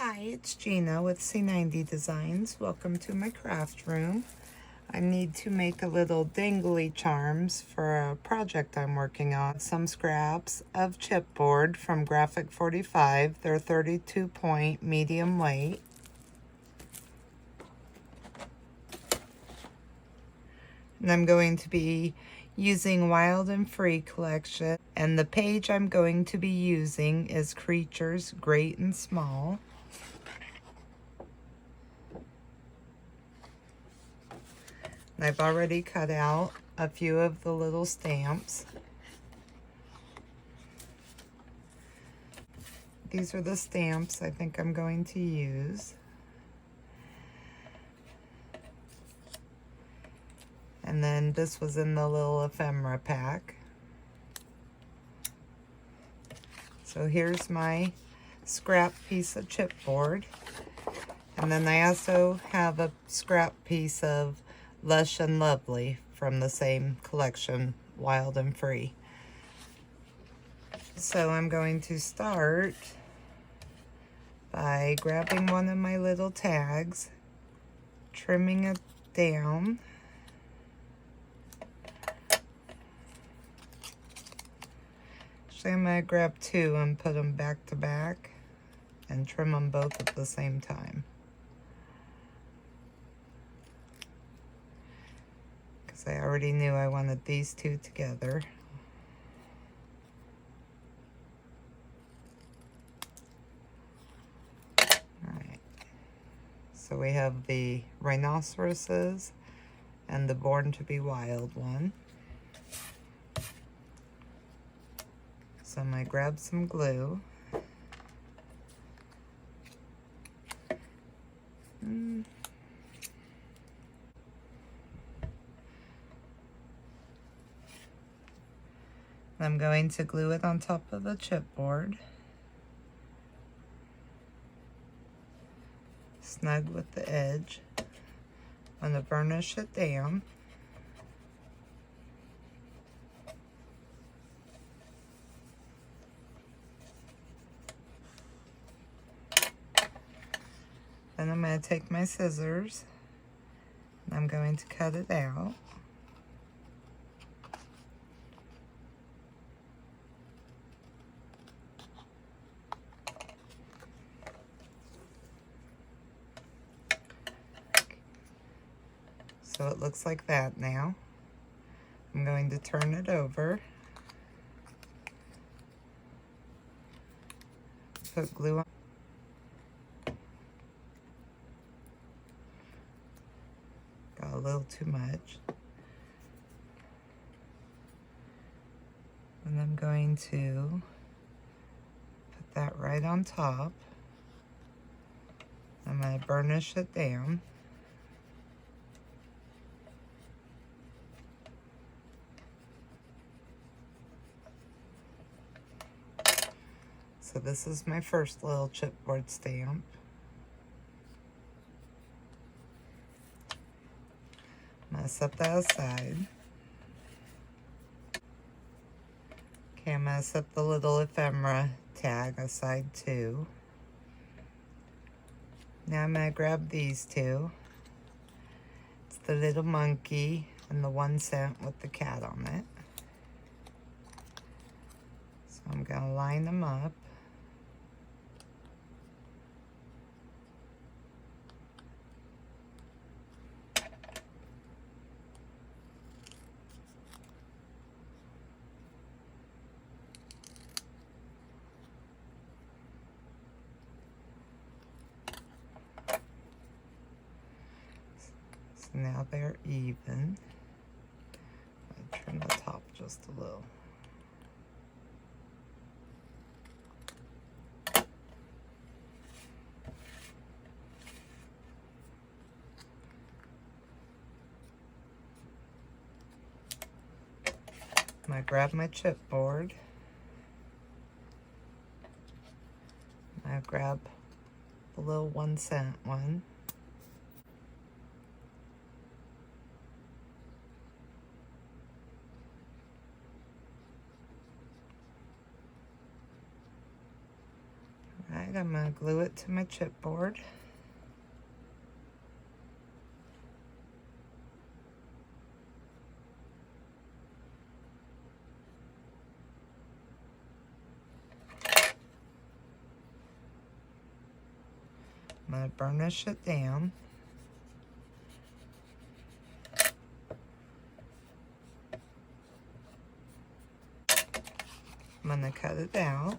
Hi, it's Gina with C90 Designs. Welcome to my craft room. I need to make a little dangly charms for a project I'm working on. Some scraps of chipboard from Graphic 45. They're 32 point medium weight. And I'm going to be using Wild and Free collection. And the page I'm going to be using is Creatures Great and Small. I've already cut out a few of the little stamps. These are the stamps I think I'm going to use. And then this was in the little ephemera pack. So here's my scrap piece of chipboard. And then I also have a scrap piece of Lush and Lovely from the same collection, Wild and Free. So I'm going to start by grabbing one of my little tags, trimming it down. Actually, I'm going to grab two and put them back to back and trim them both at the same time. I already knew I wanted these two together. Alright, so we have the rhinoceroses and the Born to be Wild one. So I'm going to grab some glue. I'm going to glue it on top of the chipboard, snug with the edge. I'm going to burnish it down. Then I'm going to take my scissors and I'm going to cut it out. So it looks like that now. I'm going to turn it over. Put glue on. Got a little too much. And I'm going to put that right on top. I'm going to burnish it down. So this is my first little chipboard stamp. I'm going to set that aside. Okay, I'm going to set the little ephemera tag aside too. Now I'm going to grab these two. It's the little monkey and the 1 cent with the cat on it. So I'm going to line them up. So now they're even. I'll trim the top just a little. I grab my chipboard. I grab the little 1 cent one. All right. Alright, I'm going to glue it to my chipboard. I'm going to burnish it down. I'm going to cut it out.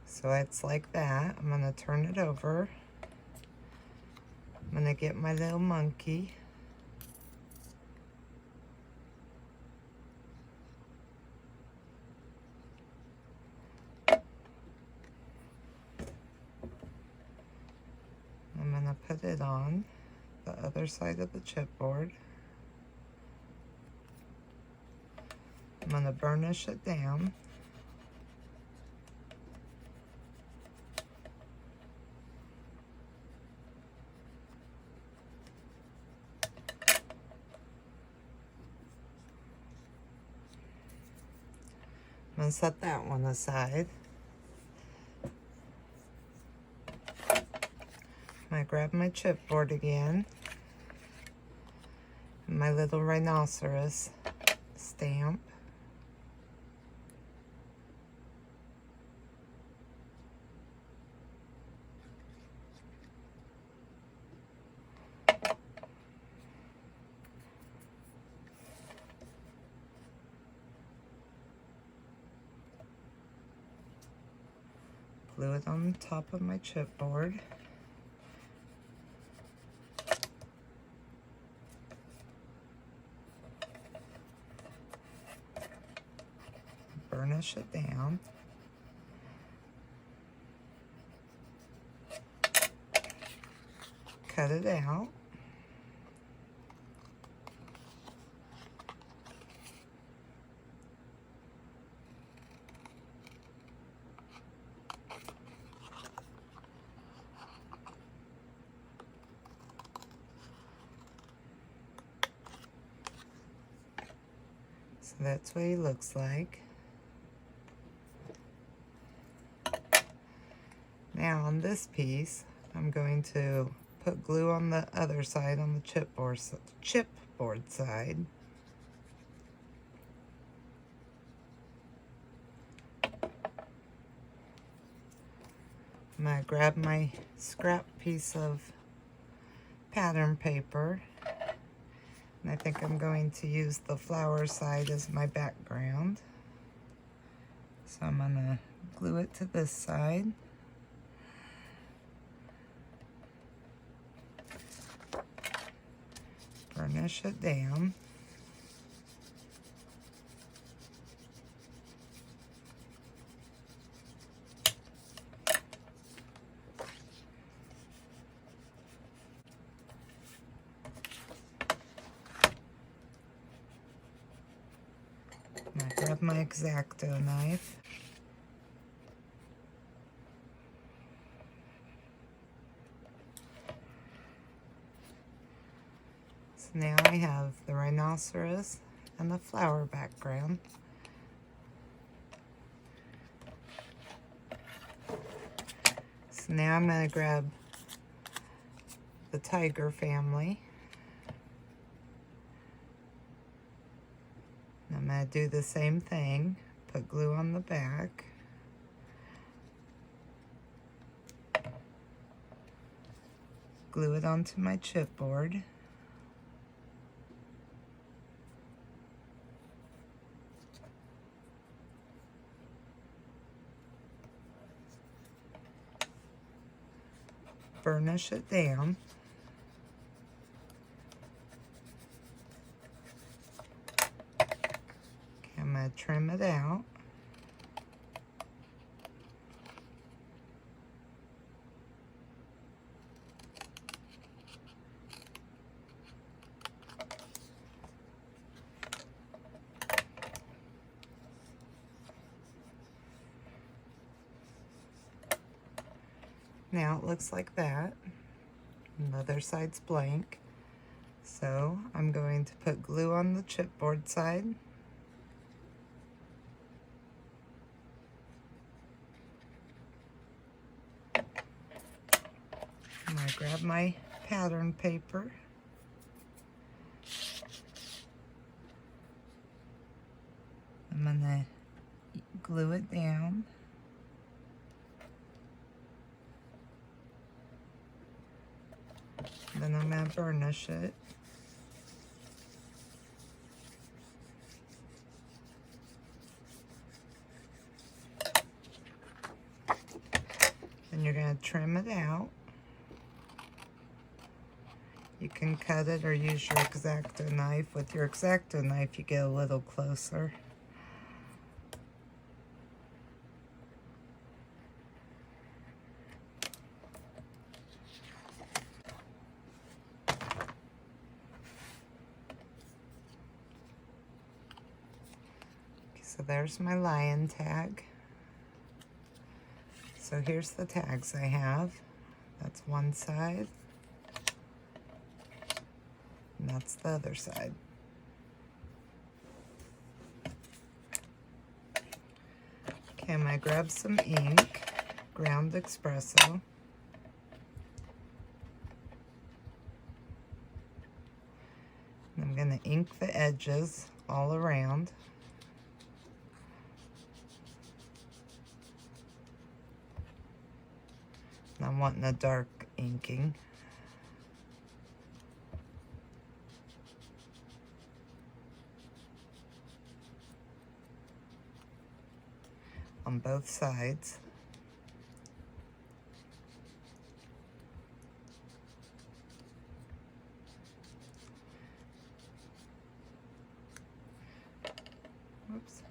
So it's like that. I'm going to turn it over. I'm going to get my little monkey. I'm going to put it on the other side of the chipboard. I'm going to burnish it down. I'm going to set that one aside. I'm going to grab my chipboard again. And my little rhinoceros stamp. Glue it on top of my chipboard. Burnish it down. Cut it out. So that's what he looks like. Now on this piece, I'm going to put glue on the other side, on the chipboard side. I'm going to grab my scrap piece of pattern paper. And I think I'm going to use the flower side as my background. So I'm going to glue it to this side. Burnish it down. I grab my X-Acto knife. So now I have the rhinoceros and the flower background. So now I'm going to grab the tiger family. I'm going to do the same thing, put glue on the back. Glue it onto my chipboard. Burnish it down. I'm going to trim it out. Now it looks like that. And the other side's blank. So I'm going to put glue on the chipboard side. I'm going to grab my pattern paper. I'm going to glue it down. Then I'm going to burnish it. Then you're going to trim it out. You can cut it or use your X-Acto knife. With your X-Acto knife, you get a little closer. So there's my lion tag. So here's the tags I have. That's one side. And that's the other side. Okay, I'm gonna grab some ink, ground espresso. And I'm gonna ink the edges all around. And I'm wanting a dark inking. On both sides. Oops.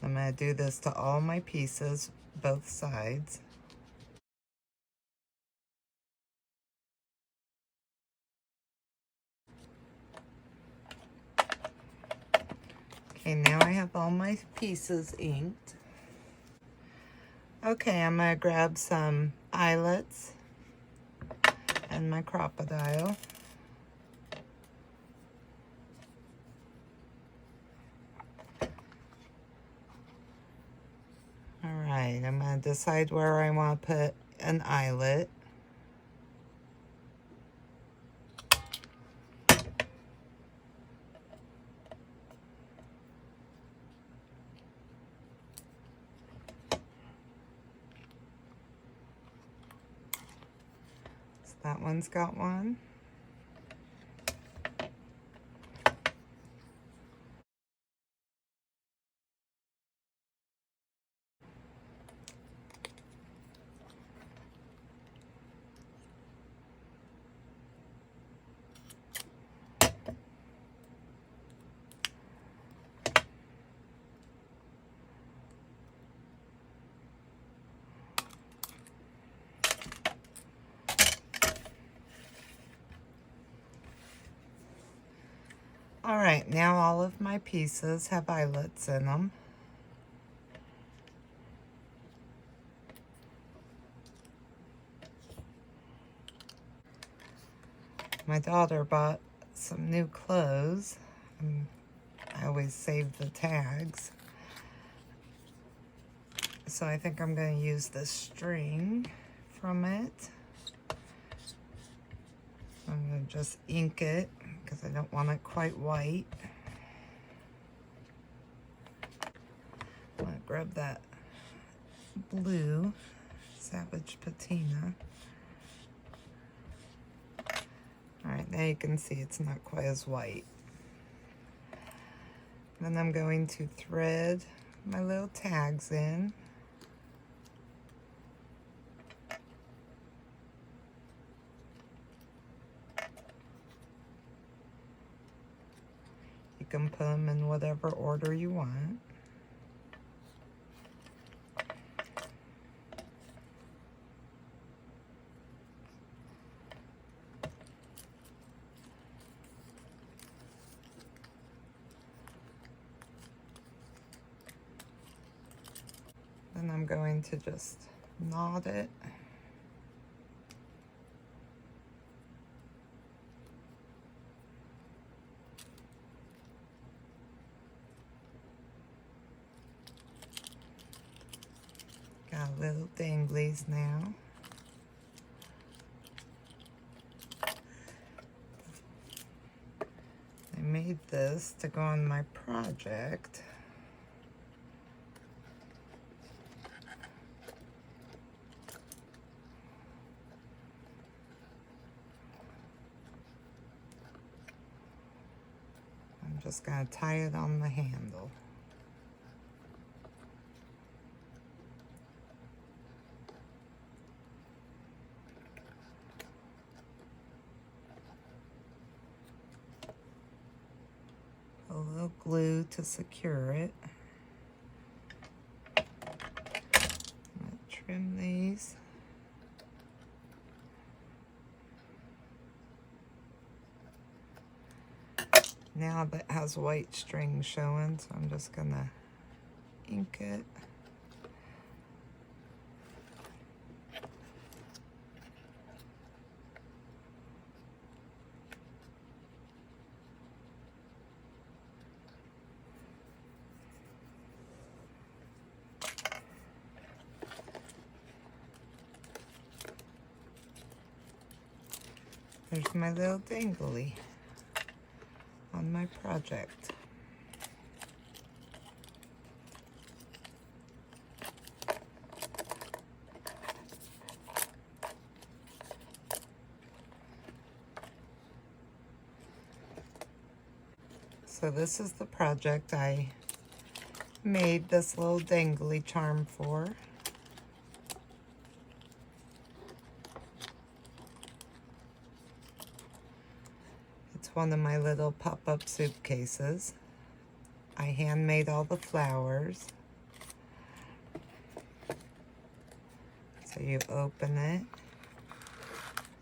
I'm going to do this to all my pieces, both sides. Okay, now I have all my pieces inked. Okay, I'm going to grab some eyelets and my crocodile. Alright, I'm going to decide where I want to put an eyelet. That one's got one. All right, now all of my pieces have eyelets in them. My daughter bought some new clothes. I always save the tags. So I think I'm going to use the string from it. I'm going to just ink it because I don't want it quite white. I'm going to grab that blue Savage Patina. Alright, now you can see it's not quite as white. Then I'm going to thread my little tags in. You can put them in whatever order you want. Then I'm going to just knot it. Got little danglies now. I made this to go on my project. I'm just going to tie it on the handle. A little glue to secure it. I'm going to trim these. Now that has white string showing, so I'm just going to ink it. There's my little dangly on my project. So this is the project I made this little dangly charm for. It's one of my little pop-up suitcases. I handmade all the flowers. So you open it,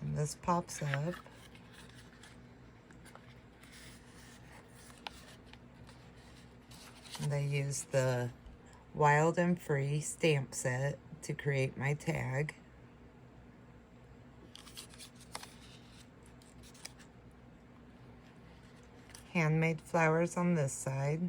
and this pops up. And I used the Wild and Free stamp set to create my tag. Handmade flowers on this side.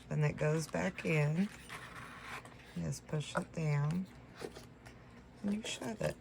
Then it goes back in. You just push it down and you shut it.